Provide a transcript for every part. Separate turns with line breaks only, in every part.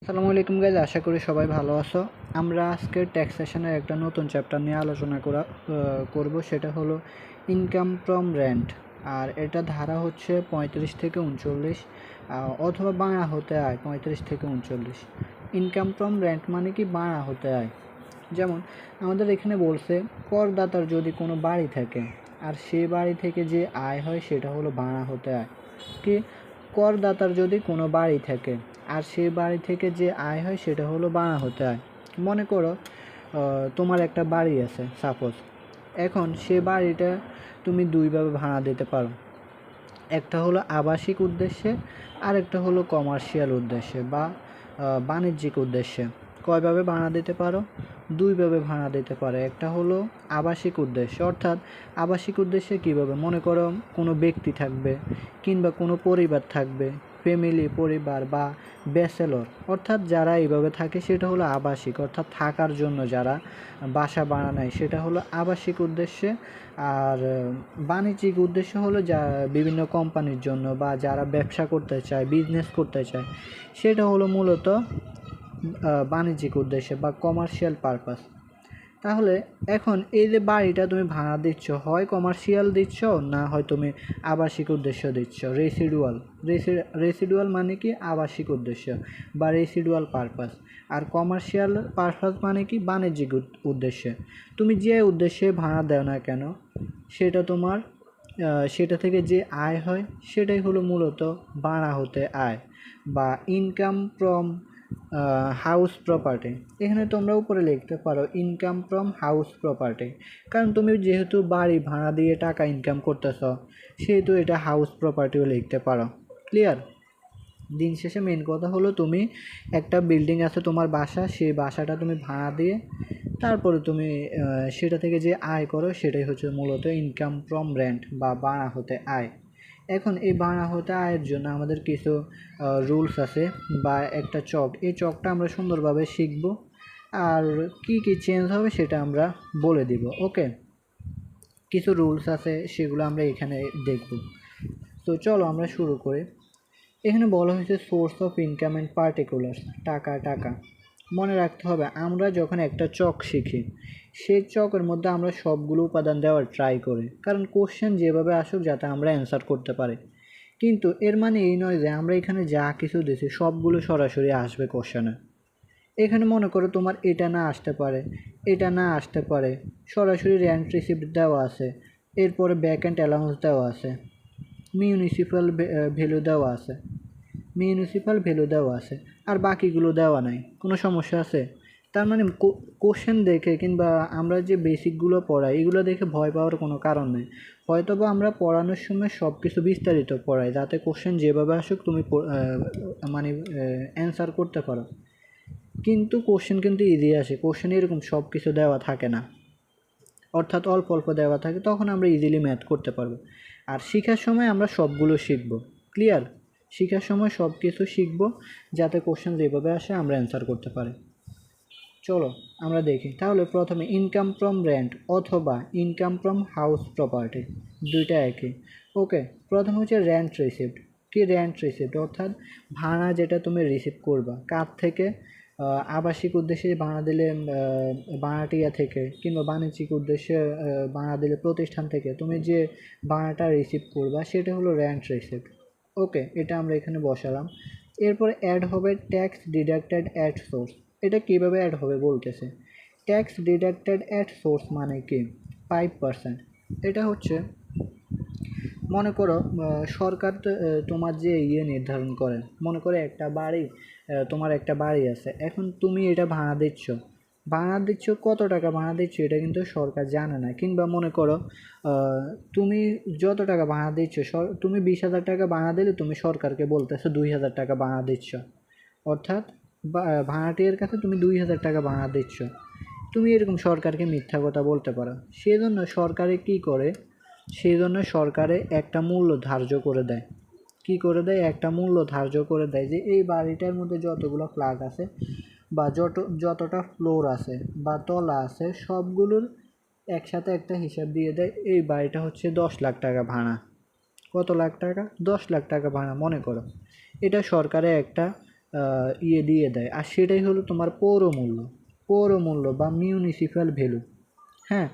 আসসালামু আলাইকুম গাইজ, আশা করি সবাই ভালো আছো। আমরা আজকে ট্যাক্সেশনের একটা নতুন চ্যাপ্টার নিয়ে আলোচনা করব, সেটা হলো ইনকাম ফ্রম রেন্ট। আর এটা ধারা হচ্ছে 35 থেকে 39, অথবা বাড়া হতে আয় 35 থেকে 39। ইনকাম ফ্রম রেন্ট মানে কি বাড়া হতে আয়। যেমন আমাদের এখানে বলছে করদাতার যদি কোনো বাড়ি থাকে আর সেই বাড়ি থেকে যে আয় হয় সেটা হলো ভাড়া হতে আয়। কি, করদাতার যদি কোনো বাড়ি থাকে আর সেই বাড়ি থেকে যে আয় হয় সেটা হলো ভাড়া হতে আয়। মনে করো তোমার একটা বাড়ি আছে সাপোজ। এখন সে বাড়িটা তুমি দুইভাবে ভাড়া দিতে পারো, একটা হলো আবাসিক উদ্দেশ্যে আর একটা হলো কমার্শিয়াল উদ্দেশ্যে বা বাণিজ্যিক উদ্দেশ্যে। কয়ভাবে ভাড়া দিতে পারো? দুইভাবে ভাড়া দিতে পারে। একটা হলো আবাসিক উদ্দেশ্যে, অর্থাৎ আবাসিক উদ্দেশ্যে কীভাবে, মনে করো কোনো ব্যক্তি থাকবে কিংবা কোনো পরিবার থাকবে, ফ্যামিলি পরিবার বা ব্যাচেলর, অর্থাৎ যারা এইভাবে থাকে সেটা হলো আবাসিক, অর্থাৎ থাকার জন্য যারা বাসা বানায় সেটা হলো আবাসিক উদ্দেশ্যে। আর বাণিজ্যিক উদ্দেশ্য হলো যা বিভিন্ন কোম্পানির জন্য বা যারা ব্যবসা করতে চায়, বিজনেস করতে চায়, সেটা হলো মূলত বাণিজ্যিক উদ্দেশ্যে বা কমার্শিয়াল পারপাস। তাহলে এখন এই যে বাড়িটা তুমি ভাড়া দিচ্ছ, হয় কমার্শিয়াল দিচ্ছ না হয় তুমি আবাসিক উদ্দেশ্য দিচ্ছ। রেসিডুয়াল মানে কি আবাসিক উদ্দেশ্য বা রেসিডুয়াল পারপাস। আর কমার্শিয়াল পারপাস মানে কি বাণিজ্যিক উদ্দেশ্যে। তুমি যে উদ্দেশ্যে ভাড়া দেও না কেন সেটা তোমার সেটা থেকে যে আয় হয় সেটাই হলো মূলত ভাড়া হতে আয় বা ইনকাম ফ্রম হাউস প্রপার্টি। এখানে তোমরা উপরে লিখতে পারো ইনকাম ফ্রম হাউস প্রপার্টি, কারণ তুমি যেহেতু বাড়ি ভাড়া দিয়ে টাকা ইনকাম করতেছ সেহেতু এটা হাউস প্রপার্টিও লিখতে পারো। ক্লিয়ার? দিন শেষে মেন কথা হলো তুমি একটা বিল্ডিং আছে তোমার বাসা, সেই বাসাটা তুমি ভাড়া দিয়ে তারপরে তুমি সেটা থেকে যে আয় করো সেটাই হচ্ছে মূলত ইনকাম ফ্রম রেন্ট বা ভাড়া হতে আয়। এখন এই ভাড়া হতে আয়ের জন্য আমাদের কিছু রুলস আছে বা একটা চক, এই চকটা আমরা সুন্দরভাবে শিখব আর কি কি চেঞ্জ হবে সেটা আমরা বলে দিব। ওকে, কিছু রুলস আছে সেগুলো আমরা এখানে দেখব। তো চলো আমরা শুরু করি। এখানে বলা হয়েছে source of income and particulars. টাকা মনে রাখতে হবে, আমরা যখন একটা চক শিখি সেই চকের মধ্যে আমরা সবগুলো উপাদান দেওয়ার ট্রাই করি, কারণ কোশ্চেন যেভাবে আসুক যাতে আমরা অ্যান্সার করতে পারি। কিন্তু এর মানে এই নয় যে আমরা এখানে যা কিছু দিছি সবগুলো সরাসরি আসবে কোশ্চেনে। এখানে মনে করো তোমার এটা না আসতে পারে, এটা না আসতে পারে। সরাসরি রেন্ট রিসিপ্ট দেওয়া আছে, এরপরে ব্যাক অ্যান্ড অ্যালাউন্স দেওয়া আছে, মিউনিসিপ্যাল ভ্যালু দেওয়া আছে আর বাকিগুলো দেওয়া নাই। কোনো সমস্যা আছে? তার মানে কোশ্চেন দেখে কিংবা আমরা যে বেসিকগুলো পড়াই এগুলো দেখে ভয় পাওয়ার কোনো কারণ নেই। হয়তো বা আমরা পড়ানোর সময় সব কিছু বিস্তারিত পড়াই যাতে কোশ্চেন যেভাবে আসুক তুমি অ্যান্সার করতে পারো। কিন্তু কোশ্চেন কিন্তু ইজি আসে, কোশ্চেন এরকম সব কিছু দেওয়া থাকে না, অর্থাৎ অল্প অল্প দেওয়া থাকে, তখন আমরা ইজিলি ম্যাথ করতে পারবো। আর শেখার সময় আমরা সবগুলো শিখব। ক্লিয়ার? শেখার সময় সব কিছু শিখব যাতে কোশ্চেন যেভাবে আসে আমরা অ্যান্সার করতে পারি। চলো আমরা দেখি। তাহলে প্রথমে ইনকাম ফ্রম রেন্ট অথবা ইনকাম ফ্রম হাউস প্রপার্টি, দুইটা একই। ওকে, প্রথম হচ্ছে রেন্ট রিসিপ্ট। কি রেন্ট রিসিপ্ট? অর্থাৎ ভাড়া যেটা তুমি রিসিভ করবা কার থেকে? আবাসিক উদ্দেশ্যে ভাড়া দিলে ভাড়াটিয়া থেকে, কিংবা বাণিজ্যিক উদ্দেশ্যে ভাড়া দিলে প্রতিষ্ঠান থেকে তুমি যে ভাড়াটা রিসিভ করবা সেটা হলো রেন্ট রিসিপ্ট। ওকে, এটা আমরা এখানে বসালাম। এরপরে অ্যাড হবে ট্যাক্স ডিডাক্টেড অ্যাট সোর্স। এটা কীভাবে অ্যাড হবে বলতেছে। ট্যাক্স ডিডাক্টেড অ্যাট সোর্স মানে কি? 5%। এটা হচ্ছে মনে করো সরকার তোমার যে নির্ধারণ করে, মনে করো একটা বাড়ি, তোমার একটা বাড়ি আছে, এখন তুমি এটা ভাড়া দিচ্ছ কত টাকা ভাড়া দিচ্ছ এটা কিন্তু সরকার জানে না। কিংবা মনে করো তুমি যত টাকা ভাড়া দিচ্ছ, তুমি 20,000 টাকা ভাড়া দিলে তুমি সরকারকে বলতেছো 2,000 টাকা ভাড়া দিচ্ছ, অর্থাৎ ভাড়াটিয়ার কাছে তুমি 2,000 টাকা ভাড়া দিচ্ছ। তুমি এরকম সরকারকে মিথ্যা কথা বলতে পারো। সেজন্য সরকারে কি করে, সেই জন্য সরকারে একটা মূল্য ধার্য করে দেয়। কি করে দেয়? একটা মূল্য ধার্য করে দেয় যে এই বাড়িটার মধ্যে যতগুলো ফ্ল্যাট আছে বা যতটা ফ্লোর আছে বা তলা আছে সবগুলোর একসাথে একটা হিসাব দিয়ে দেয়। এই বাড়িটা হচ্ছে 10 লাখ টাকা ভাড়া। কত লাখ টাকা? 10 লাখ টাকা ভাড়া মনে করো। এটা সরকারের একটা ইয়ে দিয়ে দেয়, আর সেটাই হলো তোমার পৌরমূল্য বা মিউনিসিপ্যাল ভ্যালু। হ্যাঁ,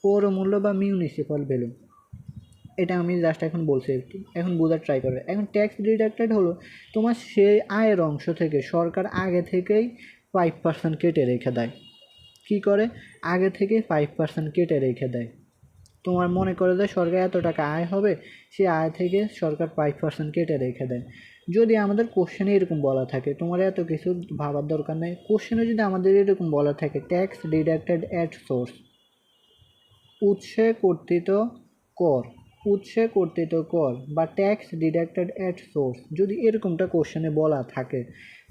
পৌরমূল্য বা মিউনিসিপ্যাল ভ্যালু, এটা আমি জাস্ট এখন বলছি, একটু এখন বোঝার ট্রাই করবে। এখন ট্যাক্স ডিডাক্টেড হলো তোমার সেই আয়ের অংশ থেকে সরকার আগে থেকেই 5% কেটে রেখে দেয়। কী করে? আগে থেকে 5% কেটে রেখে দেয়। তোমার মনে করে যে সরকার এত টাকা আয় হবে, সে আয় থেকে সরকার 5% কেটে রেখে দেয়। যদি আমাদের কোশ্চেনে এরকম বলা থাকে, তোমার এত কিছু ভাবার দরকার নেই, কোশ্চেনে যদি আমাদের এরকম বলা থাকে ট্যাক্স ডিডাক্টেড অ্যাট সোর্স, উৎসে কর্তৃত কর বা ট্যাক্স ডিডাক্টেড অ্যাট সোর্স, যদি এরকমটা কোশ্চেনে বলা থাকে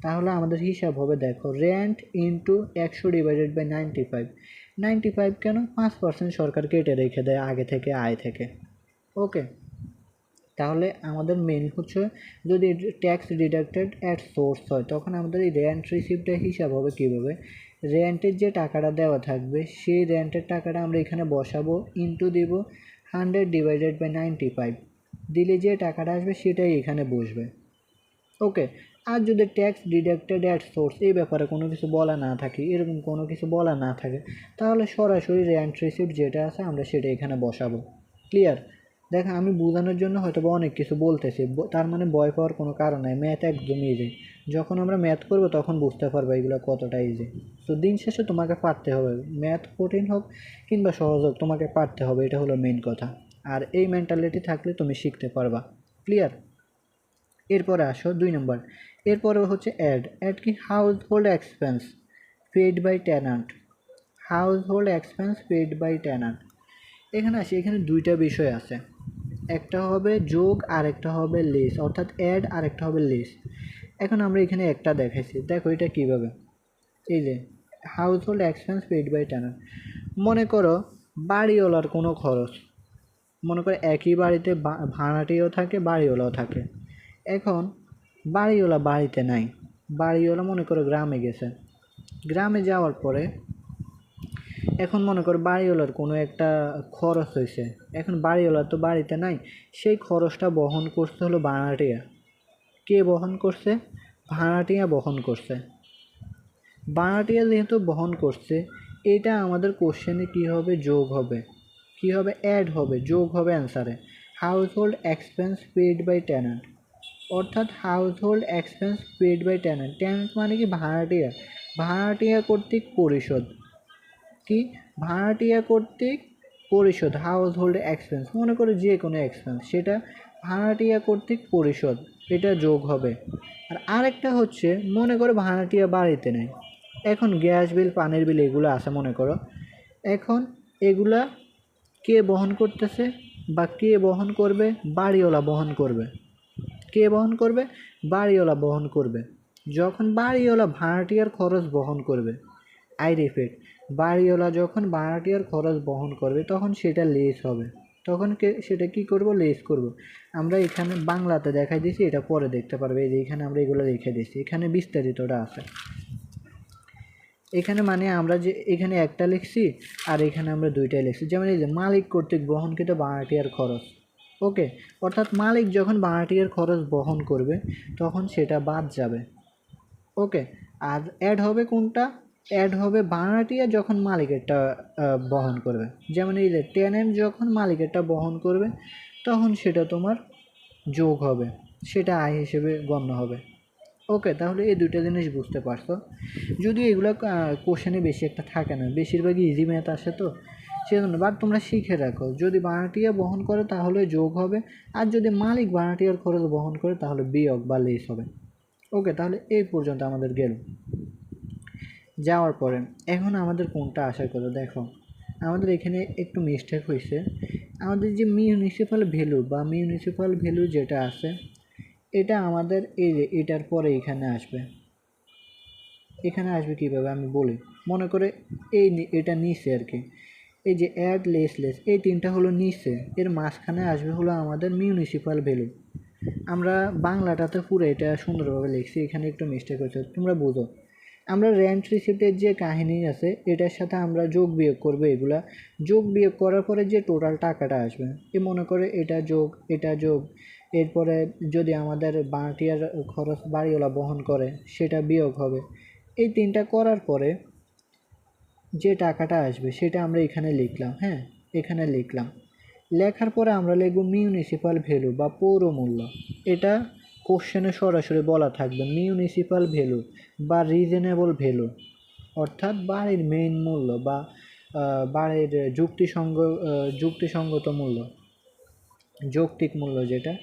তাহলে আমাদের হিসাব হবে, দেখো, রেন্ট ইন্টু 100/95। 95 কেন? 5% সরকার কেটে রেখে দেয় আগে থেকে, আয় থেকে। ওকে, তাহলে আমাদের মেন হচ্ছে যদি ট্যাক্স ডিডাক্টেড অ্যাট সোর্স হয়, তখন আমাদের এই রেন্ট রিসিপ্টের হিসাব হবে কীভাবে? রেন্টের যে টাকাটা দেওয়া থাকবে সেই রেন্টের টাকাটা আমরা এখানে বসাবো, ইন্টু দিব 100/95, দিলে যে টাকাটা আসবে সেটাই এখানে বসবে। ওকে, আর যদি ট্যাক্স ডিডাক্টেড অ্যাট সোর্স এই ব্যাপারে কোনো কিছু বলা না থাকে, এরকম কোনো কিছু বলা না থাকে, তাহলে সরাসরি রেন্ট রিসিপ্ট যেটা আছে আমরা সেটা এখানে বসাবো। ক্লিয়ার? দেখো, আমি বোঝানোর জন্য হয়তো বা অনেক কিছু বলতেছি, তার মানে ভয় পাওয়ার কোনো কারণ নাই, ম্যাথ একদম ইজি। যখন আমরা ম্যাথ করবো তখন বুঝতে পারবো এগুলো কতটা ইজি। তো দিন শেষে তোমাকে পারতে হবে, ম্যাথ কঠিন হোক কিংবা সহজ হোক, তোমাকে পারতে হবে, এটা হলো মেইন কথা। আর এই মেন্টালিটি থাকলে তুমি শিখতে পারবা। ক্লিয়ার? এরপরে আসো 2 নম্বর। এরপরে হচ্ছে অ্যাড কি? House hold expense paid by tenant. House hold expense paid by tenant, এখানে আসি, এখানে দুইটা বিষয় আছে, একটা হবে যোগ আর একটা হবে লেস, অর্থাৎ অ্যাড আর একটা হবে লেস। এখন আমরা এখানে একটা দেখাইছি, দেখো এটা কীভাবে। এই যে house hold expense paid by tenant, মনে করো বাড়িওয়ালার কোনো খরচ, মনে করো একই বাড়িতে ভাড়াটিও থাকে, বাড়িওয়ালাও থাকে। এখন বাড়িওয়ালা বাড়িতে নাই, বাড়িওয়ালা মনে করো গ্রামে গেছে, গ্রামে যাওয়ার পরে এখন মনে করো বাড়িওয়ালার কোনো একটা খরচ হয়েছে, এখন বাড়িওয়ালা তো বাড়িতে নাই, সেই খরচটা বহন করতে হলো ভাড়াটিয়া। কে বহন করছে? ভাড়াটিয়া বহন করছে। ভাড়াটিয়া যেহেতু বহন করছে, এটা আমাদের কোশ্চেনে কী হবে? যোগ হবে। কী হবে? অ্যাড হবে, যোগ হবে অ্যান্সারে। House hold expense paid by tenant, অর্থাৎ house hold expense paid by tenant. Tenant মানে কি? ভাড়াটিয়া। ভাড়াটিয়া কর্তৃক পরিশোধ। কি? ভাড়াটিয়া কর্তৃক পরিশোধ, হাউস হোল্ড এক্সপেন্স, মনে করো যে কোনো এক্সপেন্স, সেটা ভাড়াটিয়া কর্তৃক পরিশোধ, এটা যোগ হবে। আর আরেকটা হচ্ছে, মনে করো ভাড়াটিয়া বাড়িতে নেই, এখন গ্যাস বিল, পানির বিল এগুলো আছে মনে করো, এখন এগুলা কে বহন করতেছে বা কে বহন করবে? বাড়িওয়ালা বহন করবে। কে বহন করবে? বাড়িওয়ালা বহন করবে। যখন বাড়িওয়ালা ভাড়াটিয়ার খরচ বহন করবে, আই রিপিট, বাড়িওয়ালা যখন ভাড়াটিয়ার খরচ বহন করবে তখন সেটা লেস হবে, তখন সেটা কি করব? লেস করব। আমরা এখানে বাংলাতে দেখাই দিয়েছি, এটা পরে দেখতে পারবে, এই যে এখানে আমরা এগুলো রেখে দিয়েছি, এখানে বিস্তারিতটা আছে। এখানে মানে আমরা যে এখানে একটা লিখছি আর এখানে আমরা দুইটাই লিখছি, যেমন এই যে মালিক কর্তৃক বহনকৃত ভাড়াটিয়ার খরচ। ওকে, অর্থাৎ মালিক যখন ভাড়াটিয়ার খরচ বহন করবে তখন সেটা বাদ যাবে। ওকে, আর অ্যাড হবে কোনটা? অ্যাড হবে ভাড়াটিয়া যখন মালিকেরটা বহন করবে, যেমন এই যে টেনেন্ট যখন মালিকেরটা বহন করবে তখন সেটা তোমার যোগ হবে, সেটা আয় হিসেবে গণ্য হবে। ওকে, তাহলে এই দুইটা জিনিস বুঝতে পারছো। যদিও এগুলো কোশ্চেনে বেশি একটা থাকে না, বেশিরভাগই ইজি ম্যাথ আসে, তো সেজন্য, বাট তোমরা শিখে রাখো, যদি ভাড়াটিয়া বহন করে তাহলে যোগ হবে, আর যদি মালিক ভাড়াটিয়ার খরচ বহন করে তাহলে বিয়োগ বা লেস হবে। ওকে, তাহলে এই পর্যন্ত আমাদের গেল। যাওয়ার পরে এখন আমাদের কোনটা আসার কথা, দেখো আমাদের এখানে একটু মিস্টেক হয়েছে। আমাদের যে মিউনিসিপ্যাল ভ্যালু বা মিউনিসিপ্যাল ভ্যালু যেটা আছে, এটা আমাদের এই যে এটার পরে এখানে আসবে। এখানে আসবে কীভাবে আমি বলি, মনে করে এটা নিচে আর কি, এই যে অ্যাড লেস এই তিনটা হলো নিচে, এর মাঝখানে আসবে হলো আমাদের মিউনিসিপ্যাল ভ্যালু। আমরা বাংলাটাতে পুরো এটা সুন্দরভাবে লিখছি, এখানে একটু মিস্টেক হয়েছে, তোমরা বুঝো। আমরা রেন্ট রিসিপ্টের যে কাহিনী আছে এটার সাথে আমরা যোগ বিয়োগ করবো, এগুলা যোগ বিয়োগ করার পরে যে টোটাল টাকাটা আসবে, এ মনে করে এটা যোগ এটা যোগ, এরপরে যদি আমাদের ভাড়াটিয়ার খরচ বাড়িওয়ালা বহন করে সেটা বিয়োগ হবে। এই 3টা করার পরে যে টাকাটা আসবে সেটা আমরা এখানে লিখলাম। হ্যাঁ, এখানে লিখলাম। লেখার পরে আমরা লিখব মিউনিসিপ্যাল ভ্যালু বা পৌর মূল্য। এটা কোশ্চেনে সরাসরি বলা থাকবে মিউনিসিপ্যাল ভ্যালু বা রিজনেবল ভ্যালু, অর্থাৎ বাড়ির মেইন মূল্য বা বাড়ির যুক্তিসঙ্গত মূল্য, যৌক্তিক মূল্য যেটা,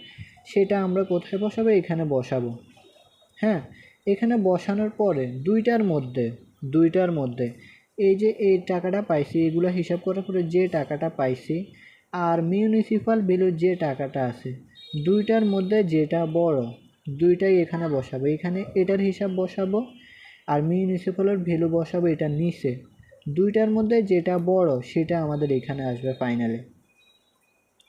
সেটা আমরা কোথায় বসাবো? এখানে বসাবো। হ্যাঁ, এখানে বসানোর পরে দুইটার মধ্যে এই যে এই টাকাটা পাইছি এগুলো হিসাব করার পরে যে টাকাটা পাইছি আর মিউনিসিপ্যাল ভ্যালুর যে টাকাটা আছে দুইটার মধ্যে যেটা বড় দুইটাই এখানে বসাবো। এখানে এটার হিসাব বসাবো আর মিউনিসিপ্যালের ভ্যালু বসাবো এটা নিচে। দুইটার মধ্যে যেটা বড় সেটা আমাদের এখানে আসবে ফাইনালে।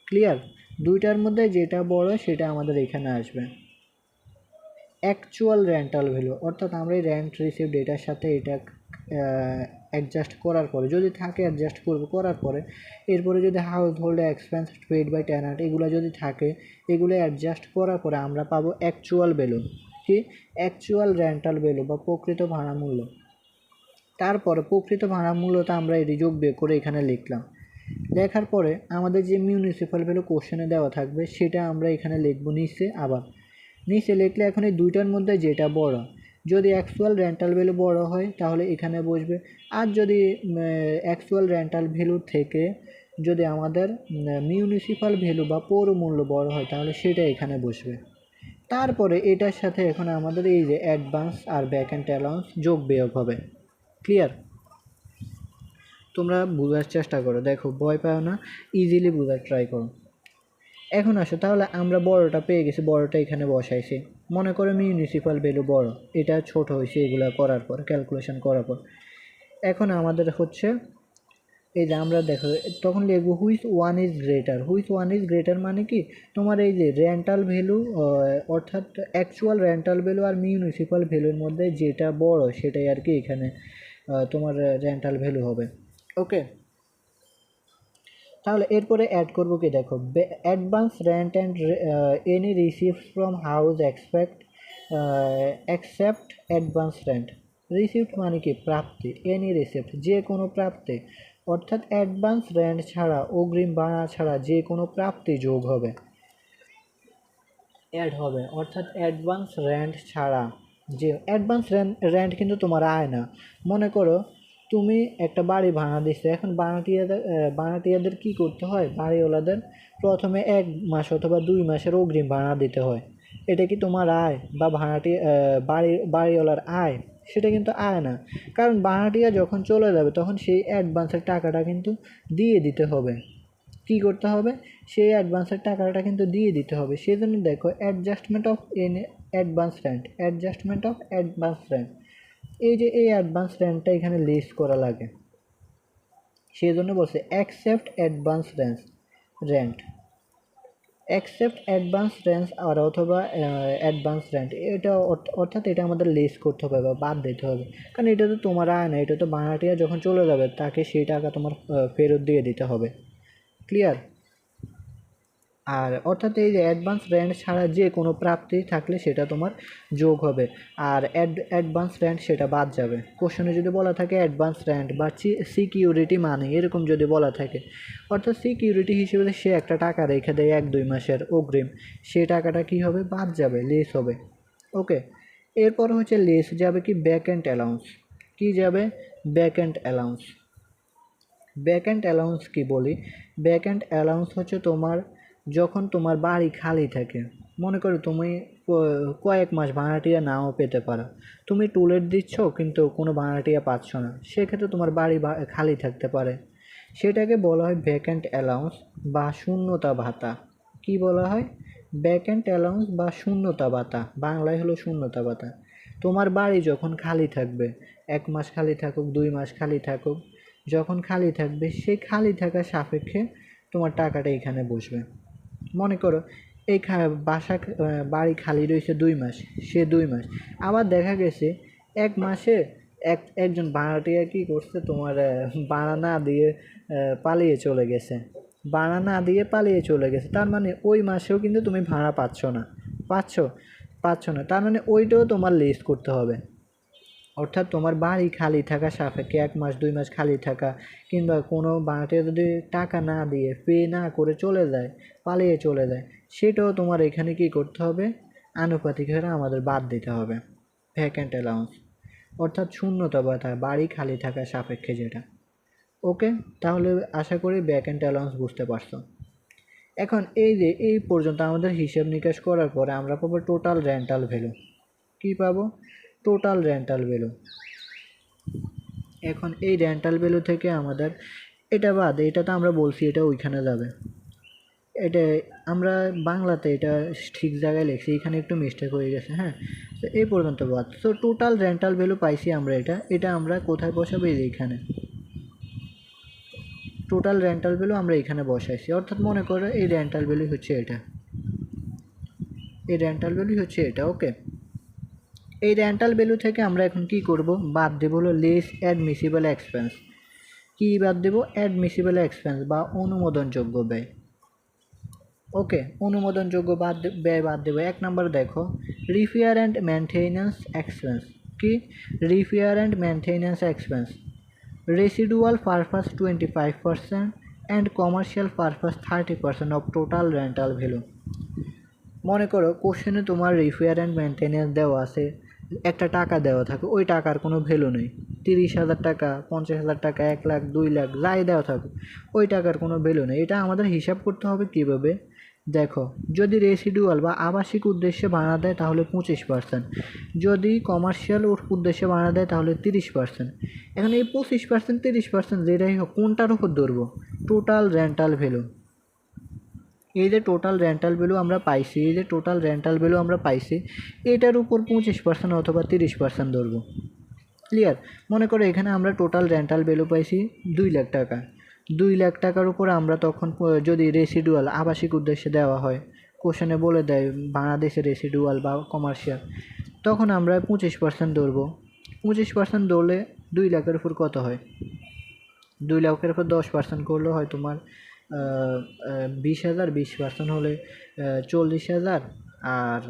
ক্লিয়ার? দুইটার মধ্যে যেটা বড় সেটা আমাদের এখানে আসবে। অ্যাকচুয়াল রেন্টাল ভ্যালু, অর্থাৎ আমরা এই রেন্ট রিসিভড এটার সাথে এটা অ্যাডজাস্ট করার পরে যদি থাকে অ্যাডজাস্ট করবো, করার পরে এরপরে যদি house hold expense paid by tenant এগুলো যদি থাকে এগুলো অ্যাডজাস্ট করার পরে আমরা পাবো অ্যাকচুয়াল ভ্যালু। কি? অ্যাকচুয়াল রেন্টাল ভ্যালু বা প্রকৃত ভাড়া মূল্য। তারপরে প্রকৃত ভাড়া মূল্যটা আমরা এটি যোগ বিয়োগ করে এখানে লিখলাম। লেখার পরে আমাদের যে মিউনিসিপ্যাল ভ্যালু কোশ্চেনে দেওয়া থাকবে সেটা আমরা এখানে লিখবো নিচে। আবার নিচে লিখলে এখন এই দুইটার মধ্যে যেটা বড়, যদি অ্যাকচুয়াল রেন্টাল ভ্যালু বড় হয় তাহলে এখানে বসবে, আর যদি অ্যাকচুয়াল রেন্টাল ভ্যালু থেকে যদি আমাদের মিউনিসিপ্যাল ভ্যালু বা পৌর মূল্য বড় হয় তাহলে সেটা এখানে বসবে। তারপরে এটার সাথে এখন আমাদের এই যে অ্যাডভান্স আর ভ্যাকেন্ট অ্যালাউন্স যোগ বিয়োগ হবে। ক্লিয়ার? তোমরা বোঝার চেষ্টা করো, দেখো ভয় পাও না, ইজিলি বোঝার ট্রাই করো। এখন আসো, তাহলে আমরা বড়টা পেয়ে গেছি, বড়টা এখানে বসাইছি। মনে করো মিউনিসিপ্যাল ভ্যালু বড়, এটা ছোট হয়েছে এগুলো করার পর, ক্যালকুলেশন করার পর। এখন আমাদের হচ্ছে এই যে আমরা দেখো তখন লিখবো which one is greater. Which one is greater মানে কি, তোমার এই যে রেন্টাল ভ্যালু অর্থাৎ অ্যাকচুয়াল রেন্টাল ভ্যালু আর মিউনিসিপ্যাল ভ্যালুর মধ্যে যেটা বড় সেটাই আর কি এখানে তোমার রেন্টাল ভ্যালু হবে। ওকে, তাহলে এরপরে অ্যাড করবো কি, দেখো advance rent and any receive from house accept advance rent. Receipt মানে কি, প্রাপ্তি। এনি রিসিপ্ট, যে কোনো প্রাপ্তি, অর্থাৎ অ্যাডভান্স রেন্ট ছাড়া, অগ্রিম ভাড়া ছাড়া যে কোনো প্রাপ্তি যোগ হবে, অ্যাড হবে। অর্থাৎ অ্যাডভান্স রেন্ট ছাড়া, যে অ্যাডভান্স রেন্ট কিন্তু তোমার আয় না। মনে করো তুমি একটা বাড়ি ভাড়া দিচ্ছে, এখন ভাড়াটিয়াদের কী করতে হয়, বাড়িওয়ালাদের প্রথমে 1 মাস অথবা 2 মাসের অগ্রিম ভাড়া দিতে হয়। এটা কি তোমার আয় বা বাড়িওয়ালার আয়? সেটা কিন্তু আয় না, কারণ ভাড়াটিয়া যখন চলে যাবে তখন সেই অ্যাডভান্সের টাকাটা কিন্তু দিয়ে দিতে হবে। কী করতে হবে, সেই অ্যাডভান্সের টাকাটা কিন্তু দিয়ে দিতে হবে। সেই জন্য দেখো অ্যাডজাস্টমেন্ট অফ অ্যাডভান্স রেন্ট, এই যে এই অ্যাডভান্স রেন্টটা এখানে লিস্ট করা লাগে, সেই জন্য বলছে accept advance rent, accept advance rent আর অথবা অ্যাডভান্স রেন্ট, এটা অর্থাৎ এটা আমাদের লিস্ট করতে হবে বা বাদ দিতে হবে, কারণ এটা তো তোমার আয় না, এটা তো ভাড়াটিয়া যখন চলে যাবে তাকে সেই টাকা তোমার ফেরত দিয়ে দিতে হবে। ক্লিয়ার? আর অর্থাৎ এই যে অ্যাডভান্স রেন্ট ছাড়া যে কোনো প্রাপ্তি থাকলে সেটা তোমার যোগ হবে, আর অ্যাডভান্স রেন্ট সেটা বাদ যাবে। কোশ্চেনে যদি বলা থাকে অ্যাডভান্স রেন্ট বা সিকিউরিটি মানি এরকম যদি বলা থাকে, অর্থাৎ সিকিউরিটি হিসেবে সে একটা টাকা রেখে দেয় 1-2 মাসের অগ্রিম, সেই টাকাটা কি হবে, বাদ যাবে, লেস হবে। ওকে, এরপর হচ্ছে লেস যাবে কি, ভ্যাকেন্ট অ্যালাউন্স। কি যাবে, ভ্যাকেন্ট অ্যালাউন্স। ভ্যাকেন্ট অ্যালাউন্স কি বলি, ভ্যাকেন্ট অ্যালাউন্স হচ্ছে তোমার যখন তোমার বাড়ি খালি থাকে, মনে করো তুমি কয়েক মাস ভাড়াটিয়া নাও পেতে পারো, তুমি টুলেট দিচ্ছ কিন্তু কোনো ভাড়াটিয়া পাচ্ছ না, সেক্ষেত্রে তোমার বাড়ি খালি থাকতে পারে, সেটাকে বলা হয় ভ্যাকেন্ট অ্যালাউন্স বা শূন্যতা ভাতা। কি বলা হয়, ভ্যাকেন্ট অ্যালাউন্স বা শূন্যতা ভাতা, বাংলায় হলো শূন্যতা ভাতা। তোমার বাড়ি যখন খালি থাকবে, 1 মাস খালি থাকুক, 2 মাস খালি থাকুক, যখন খালি থাকবে সেই খালি থাকার সাপেক্ষে তোমার টাকাটা এখানে বসবে। মনে করো এই বাড়ি খালি রয়েছে 2 মাস, সে 2 মাস, আবার দেখা গেছে 1 মাসে একজন ভাড়াটিয়া কী করছে, তোমার ভাড়া না দিয়ে পালিয়ে চলে গেছে, ভাড়া না দিয়ে পালিয়ে চলে গেছে, তার মানে ওই মাসেও কিন্তু তুমি ভাড়া পাচ্ছ না, পাচ্ছ পাচ্ছ না, তার মানে ওইটাও তোমার লিস্ট করতে হবে। অর্থাৎ তোমার বাড়ি খালি থাকা সাপেক্ষে 1 মাস 2 মাস খালি থাকা, কিংবা কোনো ভাড়াটিয়া যদি টাকা না দিয়ে পে না করে চলে যায়, পালিয়ে চলে যায়, সেটাও তোমার এখানে কি করতে হবে, আনুপাতিক হারে আমাদের বাদ দিতে হবে ভ্যাকেন্ট অ্যালাউন্স, অর্থাৎ শূন্যতা ভাতা বাড়ি খালি থাকা সাপেক্ষে যেটা। ওকে, তাহলে আশা করি ভ্যাকেন্ট অ্যালাউন্স বুঝতে পারছো। এখন এই যে এই পর্যন্ত আমাদের হিসাব নিকাশ করার পরে আমরা পাবো টোটাল রেন্টাল ভ্যালু। কী পাবো? Total rental value. এখন এই রেন্টাল ভ্যালু থেকে আমাদের এটা বাদ, এটা তো আমরা বলছি এটা ওইখানে যাবে, এটা আমরা বাংলাতে এটা ঠিক জায়গায় লিখছি, এখানে একটু মিস্টেক হয়ে গেছে। হ্যাঁ, তো এই পর্যন্ত বাদ। তো টোটাল রেন্টাল ভ্যালু পাইছি আমরা, এটা আমরা কোথায় বসাবো? এইখানে টোটাল রেন্টাল ভ্যালু আমরা এখানে বসাইছি, অর্থাৎ মনে করো এই রেন্টাল ভ্যালু হচ্ছে এটা, এই রেন্টাল ভ্যালু হচ্ছে এটা। ওকে, এই রেন্টাল ভ্যালু থেকে আমরা এখন কি করব? বাদ দেব হলো লেস অ্যাডমিসিবল এক্সপেন্স। কি বাদ দেব? অ্যাডমিসিবল এক্সপেন্স বা অনুমোদনযোগ্য ব্যয়। ওকে, অনুমোদনযোগ্য ব্যয় বাদ দেবো। 1 নম্বর দেখো, রিপেয়ার অ্যান্ড মেনটেন্যান্স এক্সপেন্স। কি? Repair and maintenance expense, residual purpose 25% and commercial purpose 30% of total rental value. মনে করো কোশ্চেনে তোমার রিপেয়ার অ্যান্ড মেনটেন্যান্স দেওয়া আছে, একটা টাকা দেওয়া থাকে, ওই টাকার কোনো ভ্যালু নেই, 30,000 টাকা, 50,000 টাকা, 1 লাখ, 2 লাখ, যাই দেওয়া থাকুক, ওই টাকার কোনো ভ্যালু নেই। এটা আমাদের হিসাব করতে হবে কীভাবে? দেখো, যদি রেসিডুয়াল বা আবাসিক উদ্দেশ্যে ভাড়া দেয় তাহলে 25%, যদি কমার্শিয়াল উদ্দেশ্যে ভাড়া দেয় তাহলে 30%। এখন এই 25% 30% যেটাই হোক, কোনটার উপর ধরবো? Total rental value. এই যে টোটাল রেন্টাল ভ্যালু আমরা পাইছি, এই যে টোটাল রেন্টাল ভ্যালু আমরা পাইছি, এটার উপর 25% অথবা 30% ধরবো। ক্লিয়ার? মনে করো এখানে আমরা টোটাল রেন্টাল ভ্যালু পাইছি 2 লাখ টাকা। 2 লাখ টাকার উপর আমরা তখন যদি রেসিডুয়াল আবাসিক উদ্দেশ্যে দেওয়া হয়, কোশ্চেনে বলে দেয় বাংলাদেশের রেসিডুয়াল বা কমার্শিয়াল, তখন আমরা 25% ধরবো। 25% ধরলে 2 লাখের উপর কত হয়? 2 লাখের উপর 10% করলে হয় তোমার 20,000, 20% হলে 40,000, আর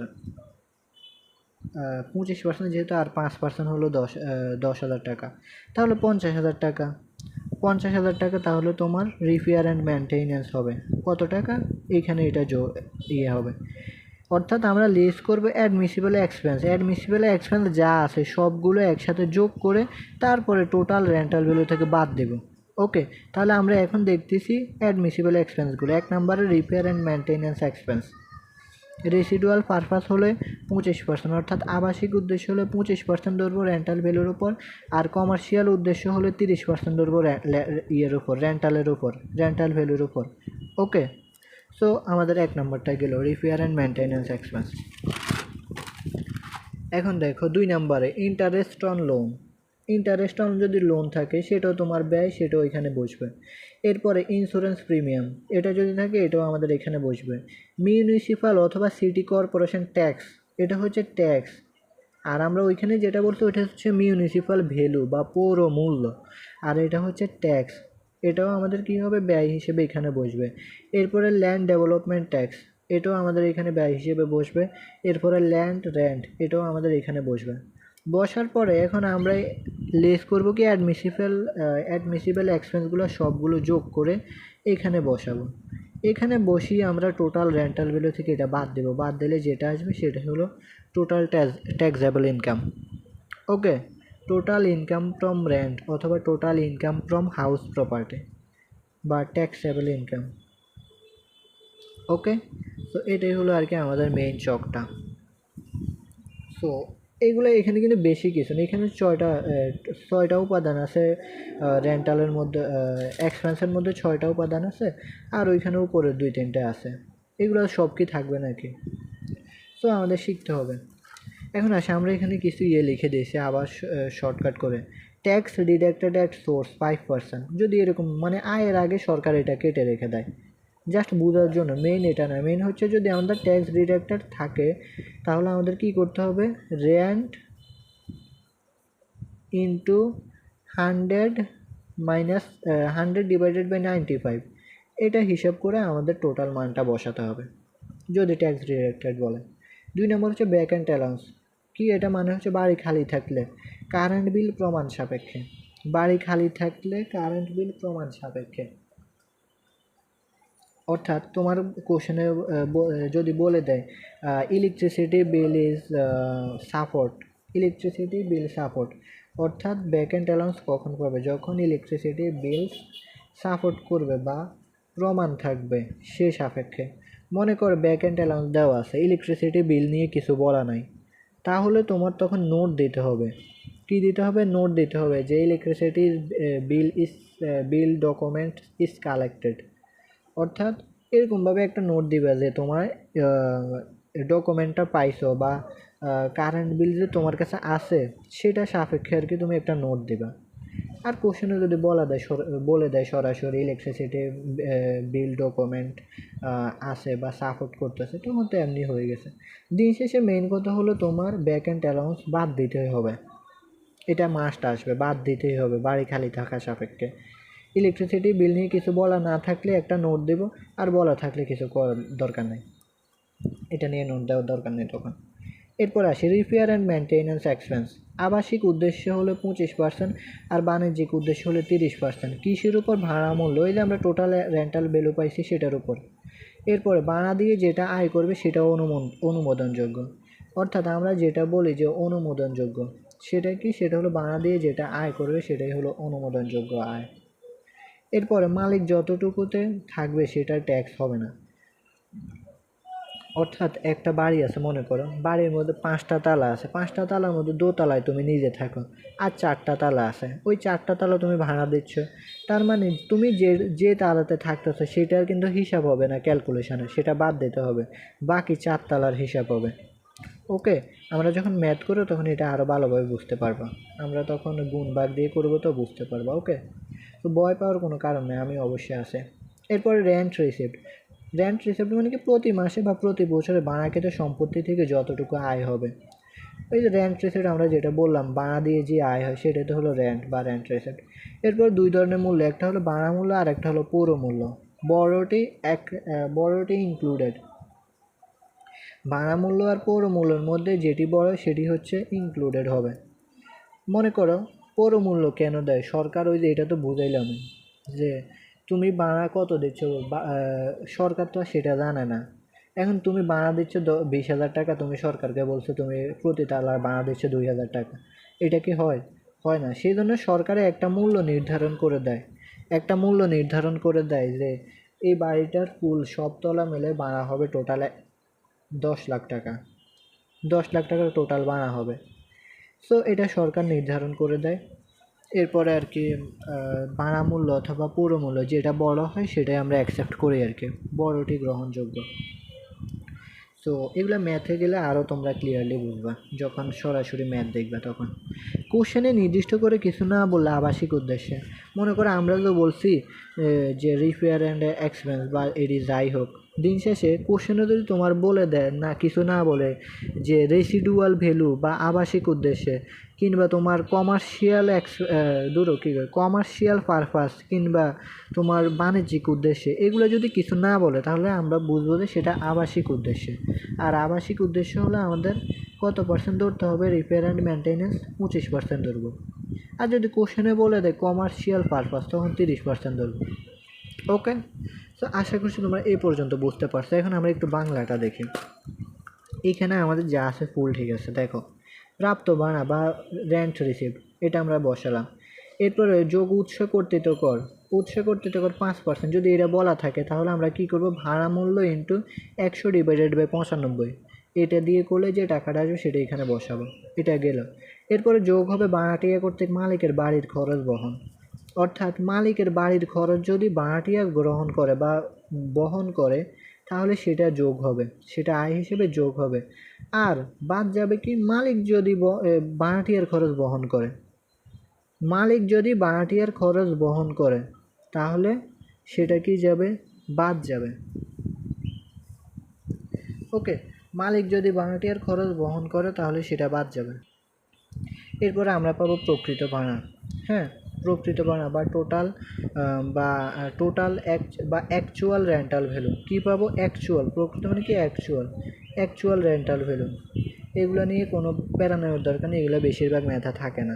25% যেহেতু, আর 5% হলো 10,000 টাকা, তাহলে 50,000 টাকা। 50,000 টাকা তাহলে তোমার রিপেয়ার অ্যান্ড মেনটেন্যান্স হবে কত টাকা? এইখানে এটা হবে। অর্থাৎ আমরা লিস্ট করবো অ্যাডমিসিবল এক্সপেন্স, অ্যাডমিসিবল এক্সপেন্স যা আছে সবগুলো একসাথে যোগ করে তারপরে টোটাল রেন্টাল ভ্যালু থেকে বাদ দেব। ওকে, তাহলে আমরা এখন দেখতেছি অ্যাডমিসিবল এক্সপেন্সগুলো। 1 নম্বরে repair and maintenance expense, residual purpose হলে 25%, অর্থাৎ আবাসিক উদ্দেশ্য হলে 25% ধরবো রেন্টাল ভ্যালুর উপর, আর কমার্শিয়াল উদ্দেশ্য হলে 30% ধরবো ইয়ের উপর, রেন্টালের উপর, রেন্টাল ভ্যালুর উপর। ওকে, সো আমাদের 1 নম্বরটা গেল রিপেয়ার অ্যান্ড মেনটেন্যান্স এক্সপেন্স। এখন দেখো 2 নম্বরে interest on loan. Interest on যদি লোন থাকে সেটাও তোমার ব্যয়, সেটাও এখানে বসবে। এরপরে ইন্স্যুরেন্স প্রিমিয়াম, এটা যদি থাকে এটাও আমাদের এখানে বসবে। মিউনিসিপ্যাল অথবা সিটি কর্পোরেশন ট্যাক্স, এটা হচ্ছে ট্যাক্স, আর আমরা ওইখানে যেটা বলছি ওইটা হচ্ছে মিউনিসিপ্যাল ভ্যালু বা পৌর মূল্য, আর এটা হচ্ছে ট্যাক্স, এটাও আমাদের কী হবে? ব্যয় হিসেবে এখানে বসবে। এরপরে ল্যান্ড ডেভেলপমেন্ট ট্যাক্স, এটাও আমাদের এখানে ব্যয় হিসেবে বসবে। এরপরে ল্যান্ড রেন্ট, এটাও আমাদের এখানে বসবে। বসার পরে এখন আমরা লেস করব কি অ্যাডমিসিবল এক্সপেন্সগুলো সবগুলো যোগ করে এখানে বসাবো। এখানে বসিয়ে আমরা টোটাল রেন্টাল ভ্যালু থেকে এটা বাদ দেবো, বাদ দিলে যেটা আসবে সেটা হলো total taxable income. Okay, total income from rent অথবা total income from house property বা ট্যাক্সেবল ইনকাম। ওকে, তো এটাই হলো আর কি আমাদের মেইন চকটা। সো এইগুলো এখানে কিন্তু বেশি কিছু না, এখানে 6টা উপাদান আছে রেন্টালের মধ্যে, এক্সপেন্সের মধ্যে 6টা উপাদান আছে, আর ওইখানে উপরে 2-3টা আছে, এগুলো সব কি থাকবে নাকি? সো আমাদের শিখতে হবে। এখন আসে আমরা এখানে কিছু লিখে দিয়েছি আবার শর্টকাট করে, ট্যাক্স ডিডাক্টেড অ্যাট সোর্স 5%, যদি এরকম মানে আয়ের আগে সরকার এটা কেটে রেখে দেয়, জাস্ট বোঝার জন্য। মেইন এটা না, মেইন হচ্ছে যদি আমাদের ট্যাক্স ডিডাক্টেড থাকে তাহলে আমাদের কি করতে হবে? রেন্ট ইন্টু 100 - 100 ডিভাইডেড বাই 95, এটা হিসাব করে আমাদের টোটাল মানটা বসাতে হবে যদি ট্যাক্স রিলেটেড বলে। 2 নম্বর হচ্ছে ভ্যাকেন্ট অ্যালাউন্স। কি এটা মানে হচ্ছে বাড়ি খালি থাকলে কারেন্ট বিল প্রমাণ সাপেক্ষে। বাড়ি খালি থাকলে কারেন্ট বিল প্রমাণ সাপেক্ষে, অর্থাৎ তোমার কোশ্চেনে যদি বলে দেয় electricity bill is support, electricity bill support, অর্থাৎ ভ্যাকেন্ট অ্যালাউন্স কখন পাবে, যখন ইলেকট্রিসিটি বিল সাপোর্ট করবে বা প্রমাণ থাকবে সে সাপেক্ষে। মনে কর ভ্যাকেন্ট অ্যালাউন্স দেওয়া আছে, ইলেকট্রিসিটি বিল নিয়ে কিছু বলা নাই, তাহলে তোমার তখন নোট দিতে হবে। কি দিতে হবে? নোট দিতে হবে যে electricity bill document is collected, অর্থাৎ এরকমভাবে একটা নোট দিবে যে তোমার ডকুমেন্টটা পাইছো বা কারেন্ট বিল যে তোমার কাছে আছে সেটা সাপেক্ষে আর কি তুমি একটা নোট দিবা। আর কোশ্চেনে যদি বলে দেয় সরাসরি ইলেকট্রিসিটি বিল ডকুমেন্ট আছে বা সাপোর্ট করতেছে, তখন তো এমনি হয়ে গেছে। দিন শেষে মেইন কথা হলো তোমার ভ্যাকেন্ট অ্যালাউন্স বাদ দিতেই হবে, এটা মাস্ট আসবে, বাদ দিতেই হবে বাড়ি খালি থাকা সাপেক্ষে। ইলেকট্রিসিটি বিল নিয়ে কিছু বলা না থাকলে একটা নোট দেব, আর বলা থাকলে কিছু করার দরকার নেই, এটা নিয়ে নোট দেওয়ার দরকার নেই তখন। এরপর আসি রিপেয়ার অ্যান্ড মেনটেন্যান্স এক্সপেন্স। আবাসিক উদ্দেশ্য হলো 25% আর বাণিজ্যিক উদ্দেশ্য হলো 30%। কৃষির উপর ভাড়া মূল্য, এই যে আমরা টোটাল রেন্টাল ভ্যালু পাইছি সেটার উপর। এরপরে ভাড়া দিয়ে যেটা আয় করবে সেটাও অনুমোদনযোগ্য, অর্থাৎ আমরা যেটা বলি যে অনুমোদনযোগ্য সেটা কি, সেটা হলো ভাড়া দিয়ে যেটা আয় করবে সেটাই হলো অনুমোদনযোগ্য আয়। এরপরে মালিক যতটুকুতে থাকবে সেটা ট্যাক্স হবে না, অর্থাৎ একটা বাড়ি আছে, মনে করো বাড়ির মধ্যে 5টা তালা আছে, 5টা তালার মধ্যে দোতলায় তুমি নিজে থাকো আর 4টা তালা আছে, ওই 4টা তালা তুমি ভাড়া দিচ্ছ, তার মানে তুমি যে তালাতে থাকতেছো সেটার কিন্তু হিসাব হবে না ক্যালকুলেশনে, সেটা বাদ দিতে হবে, বাকি 4 তালার হিসাব হবে। ওকে, আমরা যখন ম্যাথ করবো তখন এটা আরও ভালোভাবে বুঝতে পারবো, আমরা তখন গুণ ভাগ দিয়ে করবো তো বুঝতে পারবো। ওকে, তো ভয় পাওয়ার কোনো কারণ নেই, আমি অবশ্যই আছে। এরপরে রেন্ট রিসিপ্ট। রেন্ট রিসিপ্ট মানে কি, প্রতি মাসে বা প্রতি বছরে ভাড়াকৃত সম্পত্তি থেকে যতটুকু আয় হবে, ওই যে রেন্ট রিসিপ্ট আমরা যেটা বললাম, ভাড়া দিয়ে যে আয় হয় সেটা তো হলো রেন্ট বা রেন্ট রিসিপ্ট। এরপর 2 ধরনের মূল্য, একটা হলো ভাড়া মূল্য আর একটা হলো পৌর মূল্য। বড়টি ইনক্লুডেড। ভাড়া মূল্য আর পৌর মূল্যের মধ্যে যেটি বড় সেটি হচ্ছে ইনক্লুডেড হবে। মনে করো পৌর মূল্য কেন দেয় সরকার, ওই যে এটা তো বুঝাইলাম যে তুমি ভাড়া কত দিচ্ছ, সরকার তো সেটা জানে না। এখন তুমি ভাড়া দিচ্ছ 20,000 টাকা, তুমি সরকারকে বলছো তুমি প্রতি তালার ভাড়া দিচ্ছ 2,000 টাকা, এটা কি হয়? হয় না। সেই জন্য সরকারে একটা মূল্য নির্ধারণ করে দেয়, একটা মূল্য নির্ধারণ করে দেয় যে এই বাড়িটার ফুল সব তলা মিলে ভাড়া হবে টোটাল 10 লাখ টাকা, 10 লাখ টাকার টোটাল ভাড়া হবে। সো এটা সরকার নির্ধারণ করে দেয়। এরপরে আর কি ভাড়া মূল্য অথবা পুরো মূল্য যেটা বড় হয় সেটাই আমরা অ্যাকসেপ্ট করি আর কি, বড়টি গ্রহণযোগ্য। সো এগুলো ম্যাথে গেলে আরও তোমরা ক্লিয়ারলি বুঝবা যখন সরাসরি ম্যাথ দেখবে তখন। কোশ্চেনে নির্দিষ্ট করে কিছু না বললে আবাসিক উদ্দেশ্যে, মনে করো আমরা তো বলছি যে রিপেয়ার অ্যান্ড এক্সপেন্স বা এটি যাই হোক, দিন শেষে কোশ্চেনে যদি তোমার বলে দেয় না, কিছু না বলে যে রেসিডুয়াল ভ্যালু বা আবাসিক উদ্দেশ্যে কিংবা তোমার কমার্শিয়াল পারপাস কিংবা তোমার বাণিজ্যিক উদ্দেশ্যে, এগুলো যদি কিছু না বলে তাহলে আমরা বুঝবো যে সেটা আবাসিক উদ্দেশ্যে। আর আবাসিক উদ্দেশ্য হলে আমাদের কত পার্সেন্ট ধরতে হবে, রিপেয়ার অ্যান্ড মেনটেন্যান্স 25% ধরবো। আর যদি কোশ্চেনে বলে দেয় কমার্শিয়াল পারপাস তখন 30% ধরবো। ওকে, তো আশা করছি তোমরা এই পর্যন্ত বুঝতে পারছো। এখন আমরা একটু বাংলাটা দেখি। এখানে আমাদের যা আছে ফুল ঠিক আছে, দেখো প্রাপ্ত ভাড়া বা রেন্ট রিসিপ্ট এটা আমরা বসালাম। এরপরে যোগ উৎস কর্তৃত্বকর, 5%, যদি এটা বলা থাকে তাহলে আমরা কি করব, ভাড়া মূল্য ইন্টু 100/95, এটা দিয়ে করলে যে টাকাটা আসবে সেটা এখানে বসাবো, এটা গেল। এরপরে যোগ হবে ভাড়াটিয়া কর্তৃক মালিকের বাড়ির খরচ বহন, অর্থাৎ মালিকের বাড়ির খরচ যদি ভাড়াটিয়া গ্রহণ করে বা বহন করে তাহলে সেটা যোগ হবে, সেটা আয় হিসেবে যোগ হবে। আর বাদ যাবে কি, মালিক যদি ভাড়াটিয়ার খরচ বহন করে, মালিক যদি ভাড়াটিয়ার খরচ বহন করে তাহলে সেটা কি যাবে, বাদ যাবে। ওকে, মালিক যদি ভাড়াটিয়ার খরচ বহন করে তাহলে সেটা বাদ যাবে। এরপরে আমরা পাবো প্রকৃত ভাড়া। হ্যাঁ, প্রকৃত ভাড়া বা টোটাল অ্যাকচুয়াল রেন্টাল ভ্যালু। কী পাবো? অ্যাকচুয়াল, প্রকৃত মানে কি অ্যাকচুয়াল রেন্টাল ভ্যালু। এগুলো নিয়ে কোনো প্যারা নেওয়ার দরকার নেই, এগুলো বেশিরভাগ মেধা থাকে না।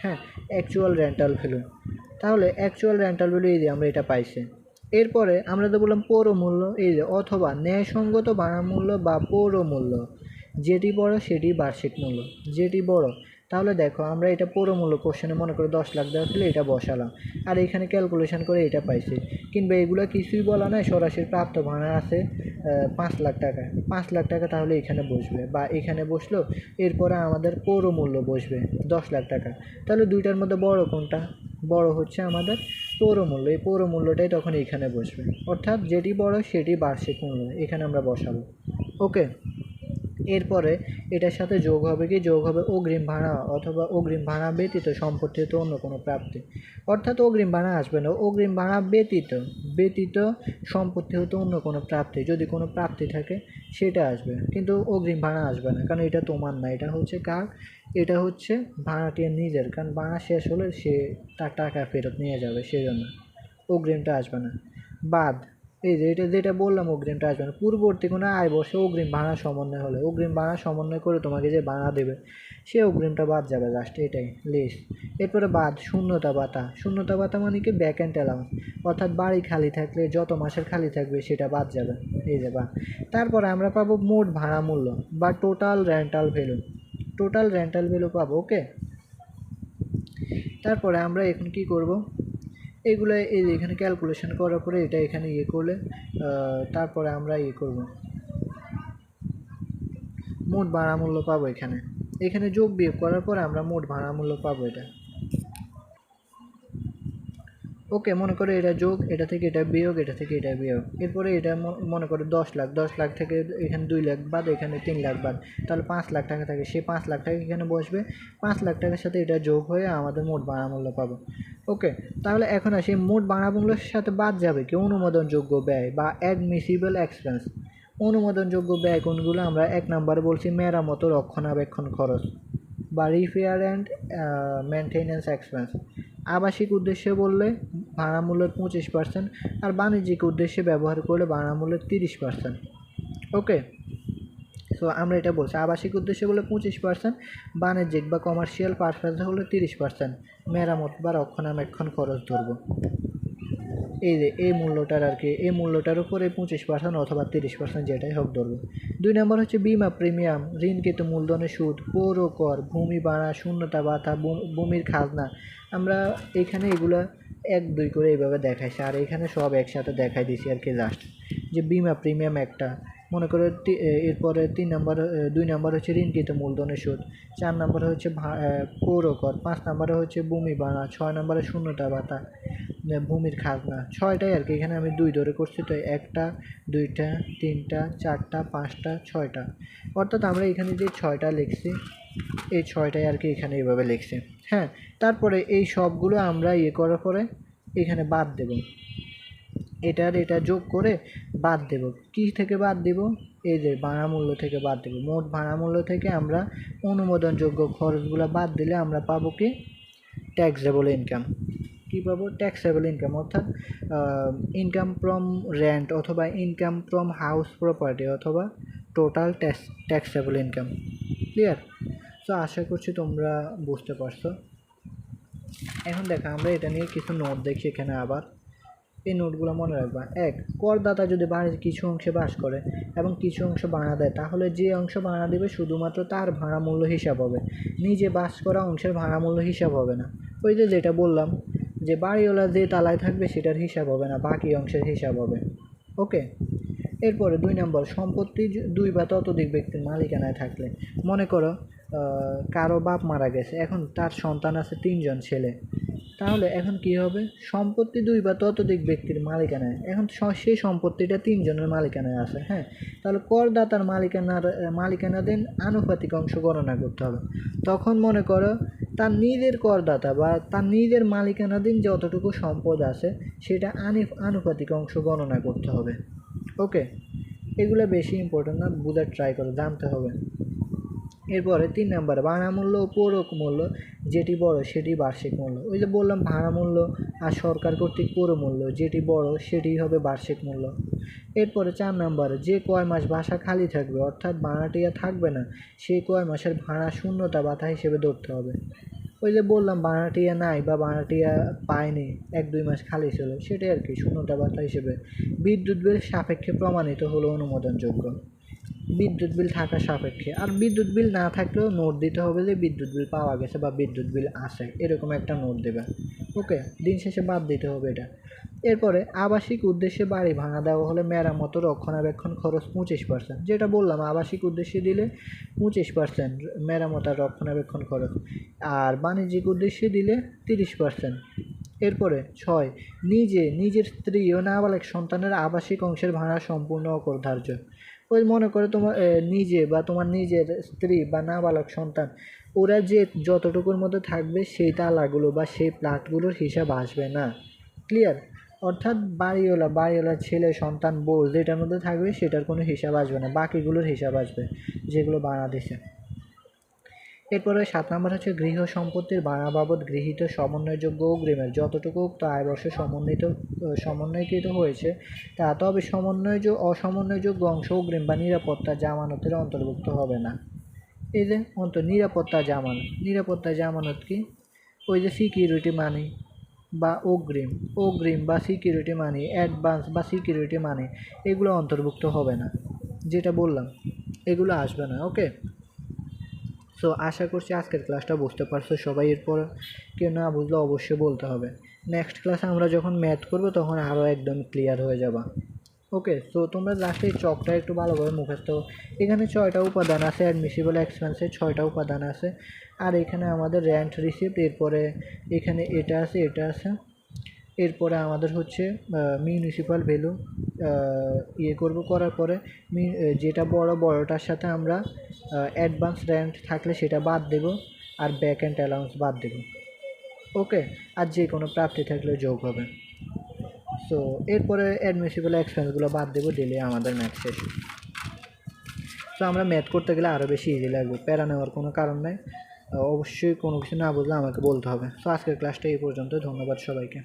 হ্যাঁ, অ্যাকচুয়াল রেন্টাল ভ্যালু। তাহলে অ্যাকচুয়াল রেন্টাল ভ্যালু এই যে আমরা এটা পাইছি। এরপরে আমরা তো বললাম পৌর মূল্য, এই যে অথবা ন্যায়সঙ্গত ভাড়া মূল্য বা পৌর মূল্য, যেটি বড় সেটি বার্ষিক মূল্য, যেটি বড়। তাহলে দেখো আমরা এটা পৌর মূল্য কোশ্চেনে মনে করে 10 লাখ দেওয়া ছিল, এটা বসালাম, আর এখানে ক্যালকুলেশন করে এটা পাইছি। কিংবা এগুলো কিছুই বলা নাই, সরাসরি প্রাপ্ত ভাড়া আছে 5 লাখ টাকা, 5 লাখ টাকা, তাহলে এখানে বসবে বা এখানে বসলো। এরপরে আমাদের পৌর মূল্য বসবে 10 লাখ টাকা। তাহলে দুইটার মধ্যে বড় কোনটা? বড় হচ্ছে আমাদের পৌর মূল্য। এই পৌর মূল্যটাই তখন এখানে বসবে, অর্থাৎ যেটি বড় সেটি বার্ষিক মূল্য, এখানে আমরা বসাবো। ওকে, এরপরে এটার সাথে যোগ হবে অগ্রিম ভাড়া অথবা অগ্রিম ভাড়া ব্যতীত সম্পত্তি হতে অন্য কোনো প্রাপ্তি। অর্থাৎ অগ্রিম ভাড়া আসবে না, অগ্রিম ভাড়া ব্যতীত সম্পত্তি হতে অন্য কোনো প্রাপ্তি, যদি কোনো প্রাপ্তি থাকে সেটা আসবে, কিন্তু অগ্রিম ভাড়া আসবে না, কারণ এটা তোমার না, এটা হচ্ছে কার? এটা হচ্ছে ভাড়াটিয়ার নিজের, কারণ ভাড়া শেষ হলে সে তার টাকা ফেরত নিয়ে যাবে, সেই জন্য অগ্রিমটা আসবে না। বাদ, এই যে এটা যেটা বললাম অগ্রিমটা আসবে না, পূর্ববর্তী কোনো আয় বসে অগ্রিম ভাড়া সমন্বয় হলে, অগ্রিম ভাড়া সমন্বয় করে তোমাকে যে ভাড়া দেবে সে অগ্রিমটা বাদ যাবে লাস্ট, এটাই লিস। এরপরে বাদ শূন্যতা ভাতা মানে কি? ভ্যাকেন্ট অ্যালাউন্স, অর্থাৎ বাড়ি খালি থাকলে যত মাসের খালি থাকবে সেটা বাদ যাবে, এই যে বাদ। তারপরে আমরা পাবো মোট ভাড়া মূল্য বা টোটাল রেন্টাল ভ্যালু পাবো। ওকে, তারপরে আমরা এখন কি করব? এগুলো এই যে এখানে ক্যালকুলেশন করার পরে এটা এখানে করলে তারপরে আমরা করব, মোট ভাড়া মূল্য পাবো। এখানে যোগ বিয়োগ করার পরে আমরা মোট ভাড়া মূল্য পাবো এটা। ওকে, মনে করো এটা যোগ, এটা থেকে এটা বিয়োগ, এটা থেকে এটা বিয়োগ। এরপরে এটা মনে করো 10 লাখ থেকে এখানে 2 লাখ বাদ, এখানে 3 লাখ বাদ, তাহলে 5 লাখ টাকা থাকে, সে 5 লাখ টাকা এখানে বসবে। 5 লাখ টাকার সাথে এটা যোগ হয়ে আমাদের মোট ভাড়া মূল্য পাবো। ওকে, তাহলে এখন আসি মোট ভাড়া মূল্যের সাথে বাদ যাবে কি? অনুমোদনযোগ্য ব্যয় বা অ্যাডমিসিবল এক্সপেন্স। অনুমোদনযোগ্য ব্যয় কোনগুলো? আমরা 1 নম্বরে বলছি মেরামত রক্ষণাবেক্ষণ খরচ বা রিপেয়ার অ্যান্ড মেনটেন্যান্স এক্সপেন্স। আবাসিক উদ্দেশ্যে বললে ভাড়া মূল্যের 25%, আর বাণিজ্যিক উদ্দেশ্যে ব্যবহার করলে ভাড়া মূল্যের 30%। ওকে, সো আমরা এটা বলছি আবাসিক উদ্দেশ্যে বলে 25%, বাণিজ্যিক বা কমার্শিয়াল পারপাস হলে 30%, মেরামত বা রক্ষণাবেক্ষণ খরচ ধরবো। এই যে এই মূল্যটার আর কি, এই মূল্যটার উপরে 25% অথবা 30% যেটাই হোক ধরবো। 2 নম্বর হচ্ছে বিমা প্রিমিয়াম, ঋণকৃত মূলধনের সুদ, পৌর কর, ভূমি ভাড়া, শূন্যতা ভাতা, ভূমির খাজনা। আমরা এখানে এগুলা 1 2 করে এইভাবে দেখাইছি, আর এখানে সব একসাথে দেখাই দিছি আর কি জাস্ট। যে বিমা প্রিমিয়াম একটা, মনে করো এরপরে 2 নম্বর হচ্ছে ঋণকৃত মূলধনের সুদ, 4 নম্বরে হচ্ছে পৌর কর, 5 নম্বরে হচ্ছে ভূমি ভাড়া, 6 নম্বরে শূন্যতা ভাতা, ভূমির খাজনা। 6টাই আর কি, এখানে আমি 2 ধরে করছি, তো 1টা 2টা 3টা 4টা 5টা 6টা, অর্থাৎ আমরা এখানে যে 6টা লিখছি এই 6টাই আর কি এখানে এইভাবে লিখছি। হ্যাঁ, তারপরে এই সবগুলো আমরা করার পরে এখানে বাদ দেব, এটা যোগ করে বাদ দেব। কি থেকে বাদ দেব? এই যে ভাড়া মূল্য থেকে বাদ দেব। মোট ভাড়া মূল্য থেকে আমরা অনুমোদনযোগ্য খরচগুলো বাদ দিলে আমরা পাবো কি? Taxable income. কী পাবো? ট্যাক্সেবল ইনকাম, অর্থাৎ ইনকাম ফ্রম রেন্ট অথবা ইনকাম ফ্রম হাউস প্রপার্টি অথবা total taxable income. Clear? So আশা করছি তোমরা বুঝতে পারছো। এখন দেখো আমরা এটা নিয়ে কিছু নোট দেখি এখানে। আবার এই নোটগুলো মনে রাখবা। 1, করদাতা যদি বাড়ির কিছু অংশে বাস করে এবং কিছু অংশ ভাড়া দেয়, তাহলে যে অংশ ভাড়া দেবে শুধুমাত্র তার ভাড়া মূল্য হিসাব হবে, নিজে বাস করা অংশের ভাড়া মূল্য হিসাব হবে না। ওই যে যেটা বললাম যে বাড়িওয়ালা যে তালায় থাকবে সেটার হিসাব হবে না, বাকি অংশের হিসাব হবে। ওকে, এরপরে 2 নম্বর, সম্পত্তি 2 বা ততোধিক ব্যক্তির মালিকানায় থাকলে। মনে করো কারো বাপ মারা গেছে, এখন তার সন্তান আছে 3 জন ছেলে, তাহলে এখন কি হবে? সম্পত্তি 2 বা ততোধিক ব্যক্তির মালিকানায়, এখন সেই সম্পত্তিটা 3 জনের মালিকানায় আছে। হ্যাঁ, তাহলে করদাতার মালিকানাধীন আনুপাতিক অংশ গণনা করতে হবে। তখন মনে করো তার নিজের করদাতা বা তার নিজের মালিকানাধীন যতটুকু সম্পদ আছে সেটা আনুপাতিক অংশ গণনা করতে হবে। ওকে, এগুলো বেশি ইম্পর্টেন্ট না, বোঝার ট্রাই করো, জানতে হবে। এরপরে 3 নম্বরে ভাড়া মূল্য ও পৌরক মূল্য যেটি বড় সেটি বার্ষিক মূল্য। ওই যে বললাম ভাড়া মূল্য আর সরকার কর্তৃক পৌর মূল্য যেটি বড় সেটি হবে বার্ষিক মূল্য। এরপরে 4 নম্বরে যে কয় মাস বাসা খালি থাকবে অর্থাৎ ভাড়াটিয়া থাকবে না সেই কয় মাসের ভাড়া শূন্যতা ভাতা হিসেবে ধরতে হবে। ওই যে বললাম ভাড়াটিয়া নাই বা ভাড়াটিয়া পায়নি 1-2 মাস খালি ছিল সেটাই আর কি শূন্যতা ভাতা হিসেবে। বিদ্যুৎ বিল সাপেক্ষে প্রমাণিত হলো অনুমোদনযোগ্য। বিদ্যুৎ বিল থাকা সাপেক্ষে, আর বিদ্যুৎ বিল না থাকলেও নোট দিতে হবে যে বিদ্যুৎ বিল পাওয়া গেছে বা বিদ্যুৎ বিল আসে, এরকম একটা নোট দেবে। ওকে, দিন শেষে বাদ দিতে হবে এটা। এরপরে আবাসিক উদ্দেশ্যে বাড়ি ভাড়া দেওয়া হলে মেরামত ও রক্ষণাবেক্ষণ খরচ 25%, যেটা বললাম আবাসিক উদ্দেশ্যে দিলে 25% মেরামত আর রক্ষণাবেক্ষণ খরচ, আর বাণিজ্যিক উদ্দেশ্যে দিলে 30%। এরপরে 6, নিজের স্ত্রী ও নাবালক সন্তানের আবাসিক অংশের ভাড়া সম্পূর্ণ অকরধার্য। ওই মনে করো তোমার নিজে বা তোমার নিজের স্ত্রী বা নাবালক সন্তান ওরা যে যতটুকুর মধ্যে থাকবে সেই তালাগুলো বা সেই প্লাটগুলোর হিসাব আসবে না। ক্লিয়ার? অর্থাৎ বাড়িওয়ালা ছেলে সন্তান বউ যেটার মধ্যে থাকবে সেটার কোনো হিসাব আসবে না, বাকিগুলোর হিসাব আসবে যেগুলো ভাড়া দিছে। এরপরে 7 নম্বর হচ্ছে গৃহ সম্পত্তির ভাড়া বাবদ গৃহীত সমন্বয়যোগ্য অগ্রিমের যতটুকু উক্ত আয়বর্ষে সমন্বয়কৃত হয়েছে তা তবে অসমন্বয়যোগ্য অংশ অগ্রিম বা নিরাপত্তা জামানতের অন্তর্ভুক্ত হবে না। এই যে নিরাপত্তা জামানত কি? ওই যে সিকিউরিটি মানি বা অগ্রিম বা সিকিউরিটি মানি, অ্যাডভান্স বা সিকিউরিটি মানি, এগুলো অন্তর্ভুক্ত হবে না, যেটা বললাম এগুলো আসবে না। ওকে, সো আশা করছি আজকের ক্লাসটা বুঝতে পারছো সবাই। এরপর কেউ না বুঝলে অবশ্যই বলতে হবে। নেক্সট ক্লাসে আমরা যখন ম্যাথ করব তখন আরও একদম ক্লিয়ার হয়ে যাবা। ওকে, সো তোমরা লাস্টে চকটা একটু ভালোভাবে মুখস্থ। এখানে 6টা উপাদান আছে, অ্যাডমিসিবল এক্সপেন্সে 6টা উপাদান আছে, আর এখানে আমাদের রেন্ট রিসিপ্ট, এরপরে এখানে এটা আছে, এরপরে আমাদের হচ্ছে মিউনিসিপ্যাল ভ্যালু করার পরে যেটা বড়টার সাথে আমরা অ্যাডভান্স রেন্ট থাকলে সেটা বাদ দেব, আর ব্যাক এন্ড অ্যালাউন্স বাদ দেব। ওকে, আর যে কোনো প্রাপ্তি থাকলে যোগ হবে। সো এরপরে অ্যাডমিসিবল এক্সপেন্সগুলো বাদ দেবো, দিলে আমাদের ম্যাথ শেষ। সো আমরা ম্যাথ করতে গেলে আরও বেশি ইজি লাগবে, প্যারা নেওয়ার কোনো কারণ নেই। অবশ্যই কোনো কিছু না বুঝলে আমাকে বলতে হবে। সো আজকের ক্লাসটা এই পর্যন্ত, ধন্যবাদ সবাইকে।